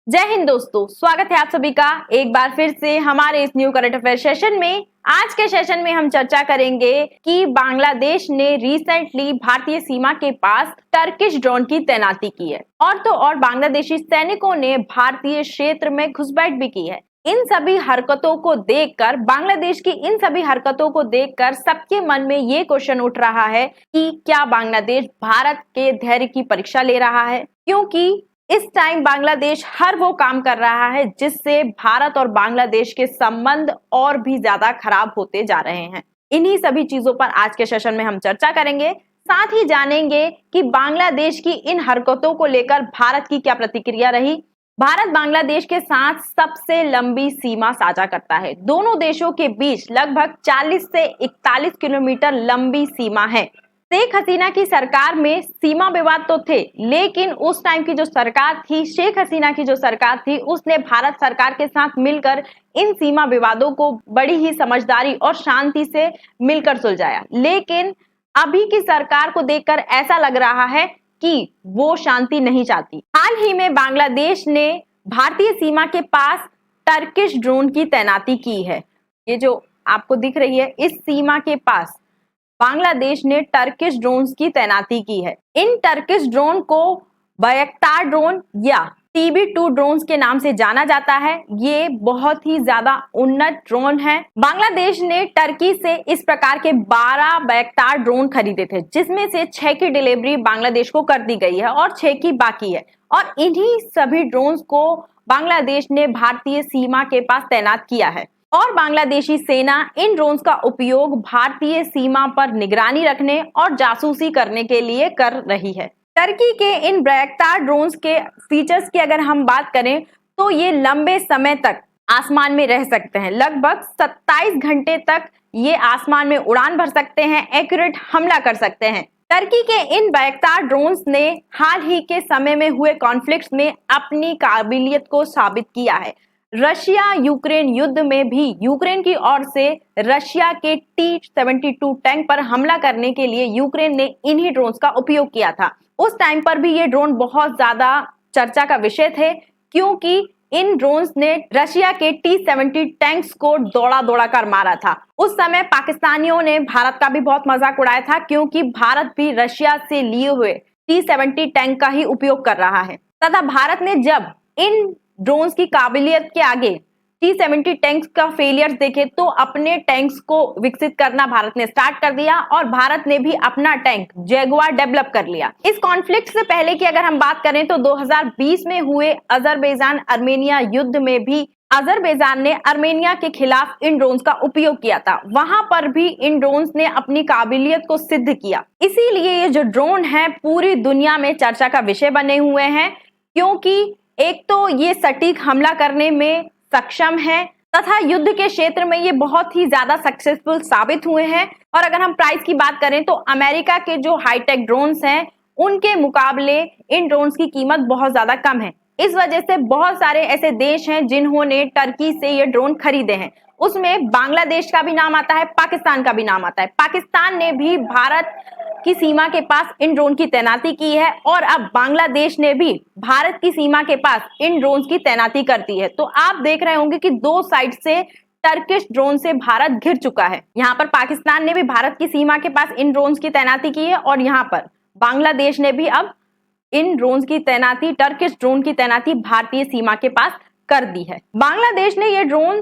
जय हिंद दोस्तों, स्वागत है आप सभी का एक बार फिर से हमारे इस न्यू करंट अफेयर सेशन में। आज के सेशन में हम चर्चा करेंगे कि बांग्लादेश ने रिसेंटली भारतीय सीमा के पास टर्किश ड्रोन की तैनाती की है और तो और बांग्लादेशी सैनिकों ने भारतीय क्षेत्र में घुसपैठ भी की है। इन सभी हरकतों को देखकर, बांग्लादेश की इन सभी हरकतों को देखकर सबके मन में ये क्वेश्चन उठ रहा है कि क्या बांग्लादेश भारत के धैर्य की परीक्षा ले रहा है, क्योंकि इस टाइम बांग्लादेश हर वो काम कर रहा है जिससे भारत और बांग्लादेश के संबंध और भी ज्यादा खराब होते जा रहे हैं। इन्हीं सभी चीजों पर आज के सेशन में हम चर्चा करेंगे। साथ ही जानेंगे कि बांग्लादेश की इन हरकतों को लेकर भारत की क्या प्रतिक्रिया रही। भारत बांग्लादेश के साथ सबसे लंबी सीमा साझा करता है। दोनों देशों के बीच लगभग 40 से 41 किलोमीटर लंबी सीमा है। शेख हसीना की सरकार में सीमा विवाद तो थे, लेकिन उस टाइम की जो सरकार थी, शेख हसीना की जो सरकार थी, उसने भारत सरकार के साथ मिलकर इन सीमा विवादों को बड़ी ही समझदारी और शांति से मिलकर सुलझाया। लेकिन अभी की सरकार को देखकर ऐसा लग रहा है कि वो शांति नहीं चाहती। हाल ही में बांग्लादेश ने भारतीय सीमा के पास टर्किश ड्रोन की तैनाती की है। ये जो आपको दिख रही है, इस सीमा के पास बांग्लादेश ने टर्किश ड्रोन्स की तैनाती की है। इन टर्किश ड्रोन को बायकटार ड्रोन या TB2 ड्रोन्स के नाम से जाना जाता है। ये बहुत ही ज्यादा उन्नत ड्रोन है। बांग्लादेश ने टर्की से इस प्रकार के 12 बायकटार ड्रोन खरीदे थे, जिसमें से 6 की डिलीवरी बांग्लादेश को कर दी गई है और 6 की बाकी है। और इन्हीं सभी ड्रोन्स को बांग्लादेश ने भारतीय सीमा के पास तैनात किया है और बांग्लादेशी सेना इन ड्रोन्स का उपयोग भारतीय सीमा पर निगरानी रखने और जासूसी करने के लिए कर रही है। टर्की के इन बायकटार ड्रोन्स के फीचर्स की अगर हम बात करें तो ये लंबे समय तक आसमान में रह सकते हैं। लगभग 27 घंटे तक ये आसमान में उड़ान भर सकते हैं, एक्यूरेट हमला कर सकते हैं। टर्की के इन बायकटार ड्रोन्स ने हाल ही के समय में हुए कॉन्फ्लिक्ट्स में अपनी काबिलियत को साबित किया है। रशिया यूक्रेन युद्ध में भी यूक्रेन की ओर से रशिया के T-72 टैंक पर हमला करने के लिए यूक्रेन ने इन्हीं ड्रोन्स का उपयोग किया था। उस टाइम पर भी ये ड्रोन बहुत ज्यादा चर्चा का विषय थे, क्योंकि इन ड्रोन्स ने रशिया के T-70 टैंक्स को दौड़ा दौड़ा कर मारा था। उस समय पाकिस्तानियों ने भारत का भी बहुत मजाक उड़ाया था, क्योंकि भारत भी रशिया से लिए हुए T-70 टैंक का ही उपयोग कर रहा है। तथा भारत ने जब इन ड्रोन्स की काबिलियत के आगे T-70 टैंक्स का फेलियर देखे तो अपने टैंक्स को विकसित करना भारत ने स्टार्ट कर दिया और भारत ने भी अपना टैंक जैगुआर डेवलप कर लिया। इस कॉन्फ्लिक्ट से पहले की अगर हम बात करें तो 2020 में हुए अजरबैजान अर्मेनिया युद्ध में भी अजरबैजान ने अर्मेनिया के खिलाफ इन ड्रोन्स का उपयोग किया था। वहां पर भी इन ड्रोन्स ने अपनी काबिलियत को सिद्ध किया। इसीलिए ये जो ड्रोन है पूरी दुनिया में चर्चा का विषय बने हुए हैं, क्योंकि एक तो ये सटीक हमला करने में सक्षम है तथा युद्ध के क्षेत्र में ये बहुत ही ज्यादा सक्सेसफुल साबित हुए हैं। और अगर हम प्राइस की बात करें तो अमेरिका के जो हाईटेक ड्रोन्स हैं उनके मुकाबले इन ड्रोन्स की कीमत बहुत ज्यादा कम है। इस वजह से बहुत सारे ऐसे देश हैं जिन्होंने टर्की से ये ड्रोन खरीदे हैं। उसमें बांग्लादेश का भी नाम आता है, पाकिस्तान का भी नाम आता है। पाकिस्तान ने भी भारत की सीमा के पास इन ड्रोन की तैनाती की है और अब बांग्लादेश ने भी भारत की सीमा के पास इन ड्रोन्स की तैनाती कर दी है। तो आप देख रहे होंगे कि दो साइड से टर्किश ड्रोन से भारत घिर चुका है। यहाँ पर पाकिस्तान ने भी भारत की सीमा के पास इन ड्रोन्स की तैनाती की है और यहाँ पर बांग्लादेश ने भी अब इन ड्रोन्स की तैनाती, टर्किश ड्रोन की तैनाती भारतीय सीमा के पास कर दी है। बांग्लादेश ने ये ड्रोन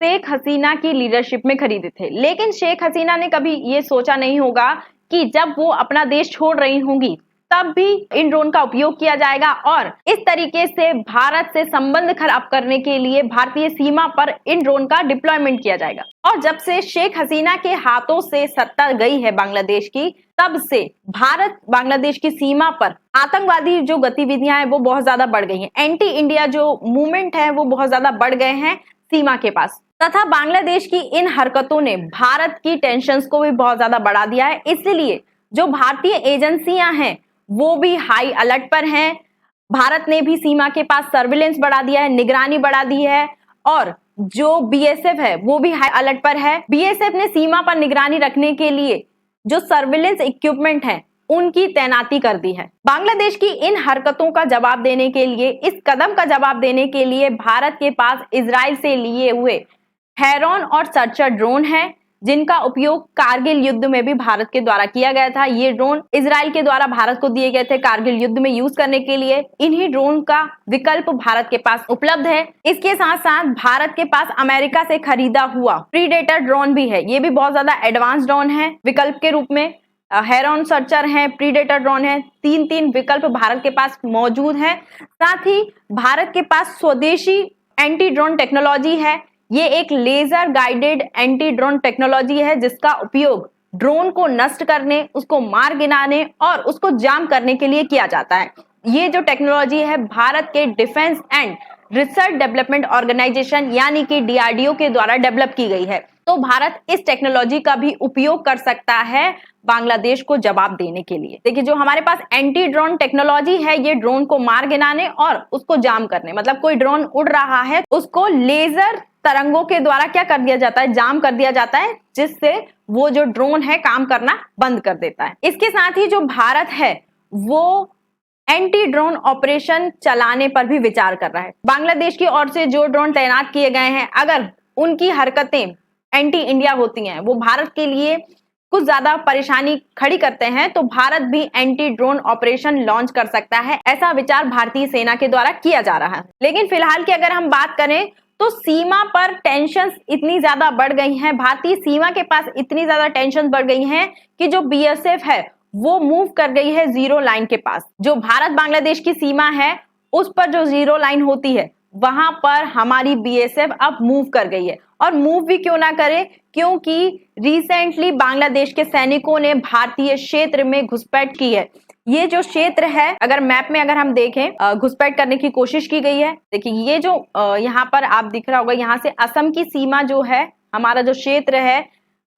शेख हसीना की लीडरशिप में खरीदे थे, लेकिन शेख हसीना ने कभी ये सोचा नहीं होगा कि जब वो अपना देश छोड़ रही होंगी तब भी इन ड्रोन का उपयोग किया जाएगा और इस तरीके से भारत से संबंध खराब करने के लिए भारतीय सीमा पर इन ड्रोन का डिप्लॉयमेंट किया जाएगा। और जब से शेख हसीना के हाथों से सत्ता गई है बांग्लादेश की, तब से भारत बांग्लादेश की सीमा पर आतंकवादी जो गतिविधियां हैं वो बहुत ज्यादा बढ़ गई हैं। एंटी इंडिया जो मूवमेंट है वो बहुत ज्यादा बढ़ गए हैं सीमा के पास। तथा बांग्लादेश की इन हरकतों ने भारत की टेंशन्स को भी बहुत ज्यादा बढ़ा दिया है। इसलिए जो भारतीय एजेंसियां हैं वो भी हाई अलर्ट पर हैं। भारत ने भी सीमा के पास सर्विलेंस बढ़ा दिया है, निगरानी बढ़ा दी है और जो BSF है वो भी हाई अलर्ट पर है। BSF ने सीमा पर निगरानी रखने के लिए जो सर्विलेंस इक्विपमेंट है उनकी तैनाती कर दी है। बांग्लादेश की इन हरकतों का जवाब देने के लिए, इस कदम का जवाब देने के लिए भारत के पास इजराइल से लिए हुए हेरॉन और सर्चर ड्रोन है, जिनका उपयोग कारगिल युद्ध में भी भारत के द्वारा किया गया था। ये ड्रोन इजराइल के द्वारा भारत को दिए गए थे कारगिल युद्ध में यूज करने के लिए। इन्हीं ड्रोन का विकल्प भारत के पास उपलब्ध है। इसके साथ साथ भारत के पास अमेरिका से खरीदा हुआ प्रीडेटर ड्रोन भी है। ये भी बहुत ज्यादा एडवांस ड्रोन है विकल्प के रूप में। हेरॉन सर्चर है, प्रीडेटर ड्रोन है, तीन विकल्प भारत के पास मौजूद है। साथ ही भारत के पास स्वदेशी एंटी ड्रोन टेक्नोलॉजी है। ये एक laser guided anti drone technology है, जिसका उपयोग ड्रोन को नष्ट करने, उसको मार गिराने और उसको जाम करने के लिए किया जाता है। ये जो टेक्नोलॉजी है भारत के defence and research development organisation यानी कि DRDO के द्वारा डेवलप की गई है। तो भारत इस टेक्नोलॉजी का भी उपयोग कर सकता है बांग्लादेश को जवाब देने के लिए। देखिए, जो हमारे पास एंटी ड्रोन टेक्नोलॉजी है, ये ड्रोन को मार गिराने और उसको जाम करने, मतलब कोई ड्रोन उड़ रहा है उसको लेजर तरंगों के द्वारा क्या कर दिया जाता है, जाम कर दिया जाता है, जिससे वो जो ड्रोन है काम करना बंद कर देता है। इसके साथ ही जो भारत है वो एंटी ड्रोन ऑपरेशन चलाने पर भी विचार कर रहा है। बांग्लादेश की ओर से जो ड्रोन तैनात किए गए हैं, अगर उनकी हरकतें एंटी इंडिया होती हैं, वो भारत के लिए कुछ ज्यादा परेशानी खड़ी करते हैं, तो भारत भी एंटी ड्रोन ऑपरेशन लॉन्च कर सकता है। ऐसा विचार भारतीय सेना के द्वारा किया जा रहा है। लेकिन फिलहाल की अगर हम बात करें तो सीमा पर टेंशन्स इतनी ज्यादा बढ़ गई हैं, भारतीय सीमा के पास इतनी ज्यादा टेंशन बढ़ गई हैं कि जो BSF है वो मूव कर गई है जीरो लाइन के पास। जो भारत बांग्लादेश की सीमा है उस पर जो जीरो लाइन होती है वहां पर हमारी BSF अब मूव कर गई है। और मूव भी क्यों ना करे, क्योंकि रिसेंटली बांग्लादेश के सैनिकों ने भारतीय क्षेत्र में घुसपैठ की है। ये जो क्षेत्र है, अगर मैप में अगर हम देखें, घुसपैठ करने की कोशिश की गई है। देखिए, ये जो यहाँ पर आप दिख रहा होगा, यहाँ से असम की सीमा जो है, हमारा जो क्षेत्र है,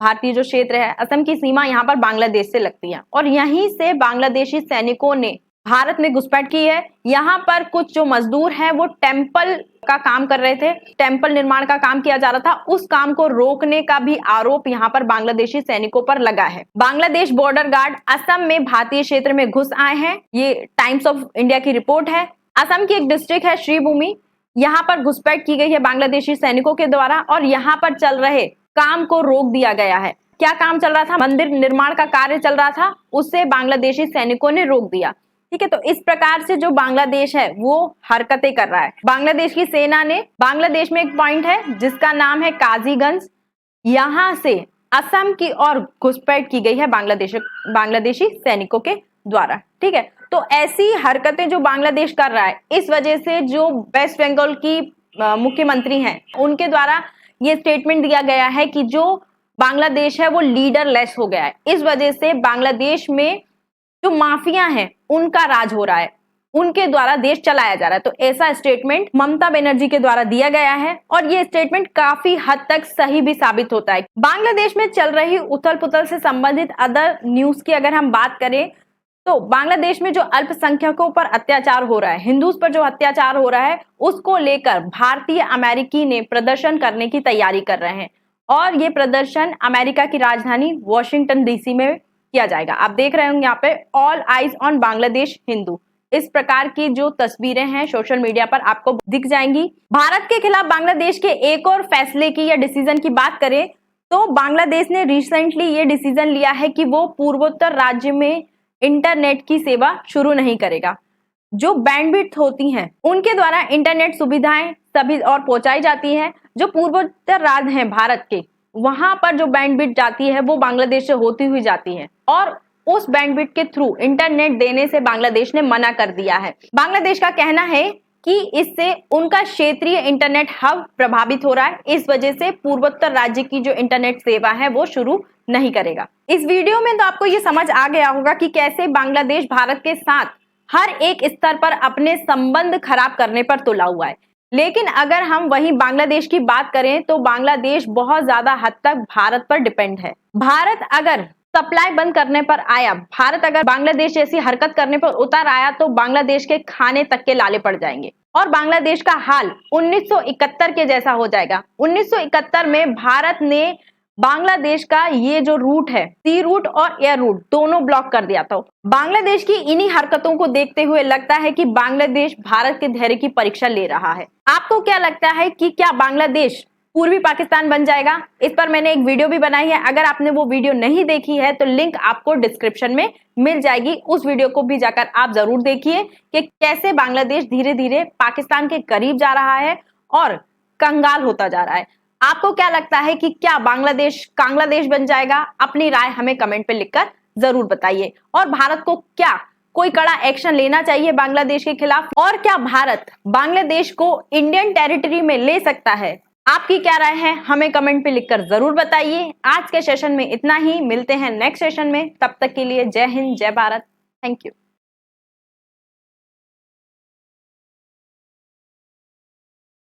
भारतीय जो क्षेत्र है, असम की सीमा यहाँ पर बांग्लादेश से लगती है और यहीं से बांग्लादेशी सैनिकों ने भारत में घुसपैठ की है। यहाँ पर कुछ जो मजदूर हैं वो टेम्पल का काम कर रहे थे, टेम्पल निर्माण का काम किया जा रहा था, उस काम को रोकने का भी आरोप यहाँ पर बांग्लादेशी सैनिकों पर लगा है। बांग्लादेश बॉर्डर गार्ड असम में भारतीय क्षेत्र में घुस आए हैं। ये टाइम्स ऑफ इंडिया की रिपोर्ट है। असम की एक डिस्ट्रिक्ट है श्रीभूमि, यहाँ पर घुसपैठ की गई है बांग्लादेशी सैनिकों के द्वारा और यहाँ पर चल रहे काम को रोक दिया गया है। क्या काम चल रहा था? मंदिर निर्माण का कार्य चल रहा था, उससे बांग्लादेशी सैनिकों ने रोक दिया। ठीक है, तो इस प्रकार से जो बांग्लादेश है वो हरकतें कर रहा है। बांग्लादेश की सेना ने, बांग्लादेश में एक पॉइंट है जिसका नाम है काजीगंज, यहां से असम की ओर घुसपैठ की गई है बांग्लादेशी सैनिकों के द्वारा। ठीक है, तो ऐसी हरकतें जो बांग्लादेश कर रहा है, इस वजह से जो वेस्ट बंगाल की मुख्यमंत्री हैं उनके द्वारा ये स्टेटमेंट दिया गया है कि जो बांग्लादेश है वो लीडरलेस हो गया है। इस वजह से बांग्लादेश में जो माफिया हैं उनका राज हो रहा है, उनके द्वारा देश चलाया जा रहा है। तो ऐसा स्टेटमेंट ममता बनर्जी के द्वारा दिया गया है और ये स्टेटमेंट काफी हद तक सही भी साबित होता है। बांग्लादेश में चल रही उथल पुथल से संबंधित अदर न्यूज की अगर हम बात करें तो बांग्लादेश में जो अल्पसंख्यकों पर अत्याचार हो रहा है, हिंदूज पर जो अत्याचार हो रहा है, उसको लेकर भारतीय अमेरिकी ने प्रदर्शन करने की तैयारी कर रहे हैं और ये प्रदर्शन अमेरिका की राजधानी वॉशिंगटन DC में किया जाएगा। आप देख रहे होंगे यहाँ पे all eyes on Bangladesh Hindu, इस प्रकार की जो तस्वीरें हैं सोशल मीडिया पर आपको दिख जाएंगी। भारत के खिलाफ बांग्लादेश के एक और फैसले की या डिसीजन की बात करें तो बांग्लादेश ने रिसेंटली ये डिसीजन लिया है कि वो पूर्वोत्तर राज्य में इंटरनेट की सेवा शुरू नहीं करेगा। जो बैंडविड्थ होती हैं उनके द्वारा इंटरनेट सुविधाएं सभी और पहुंचाई जाती है। जो पूर्वोत्तर राज्य हैं भारत के, वहां पर जो बैंडविड्थ जाती है वो बांग्लादेश से होती हुई जाती है और उस बैंडविड्थ के थ्रू इंटरनेट देने से बांग्लादेश ने मना कर दिया है। बांग्लादेश का कहना है कि इससे उनका क्षेत्रीय इंटरनेट हब प्रभावित हो रहा है, इस वजह से पूर्वोत्तर राज्य की जो इंटरनेट सेवा है वो शुरू नहीं करेगा। इस वीडियो में तो आपको ये समझ आ गया होगा कि कैसे बांग्लादेश भारत के साथ हर एक स्तर पर अपने संबंध खराब करने पर तुला हुआ है। लेकिन अगर हम वहीं बांग्लादेश की बात करें तो बांग्लादेश बहुत ज्यादा हद तक भारत पर डिपेंड है। भारत अगर सप्लाई बंद करने पर आया, भारत अगर बांग्लादेश जैसी हरकत करने पर उतर आया तो बांग्लादेश के खाने तक के लाले पड़ जाएंगे और बांग्लादेश का हाल 1971 के जैसा हो जाएगा। 1971 में भारत ने बांग्लादेश का ये जो रूट है, सी रूट और एयर रूट दोनों ब्लॉक कर दिया था। बांग्लादेश की इन्हीं हरकतों को देखते हुए लगता है कि बांग्लादेश भारत के धैर्य की परीक्षा ले रहा है। आपको क्या लगता है कि क्या बांग्लादेश पूर्वी पाकिस्तान बन जाएगा? इस पर मैंने एक वीडियो भी बनाई है, अगर आपने वो वीडियो नहीं देखी है तो लिंक आपको डिस्क्रिप्शन में मिल जाएगी। उस वीडियो को भी जाकर आप जरूर देखिए कि कैसे बांग्लादेश धीरे धीरे पाकिस्तान के करीब जा रहा है और कंगाल होता जा रहा है। आपको क्या लगता है कि क्या बांग्लादेश कांग्लादेश बन जाएगा? अपनी राय हमें कमेंट पे लिखकर जरूर बताइए। और भारत को क्या कोई कड़ा एक्शन लेना चाहिए बांग्लादेश के खिलाफ? और क्या भारत बांग्लादेश को इंडियन टेरिटरी में ले सकता है? आपकी क्या राय है हमें कमेंट पे लिखकर जरूर बताइए। आज के सेशन में इतना ही, मिलते हैं नेक्स्ट सेशन में। तब तक के लिए जय हिंद, जय भारत, थैंक यू।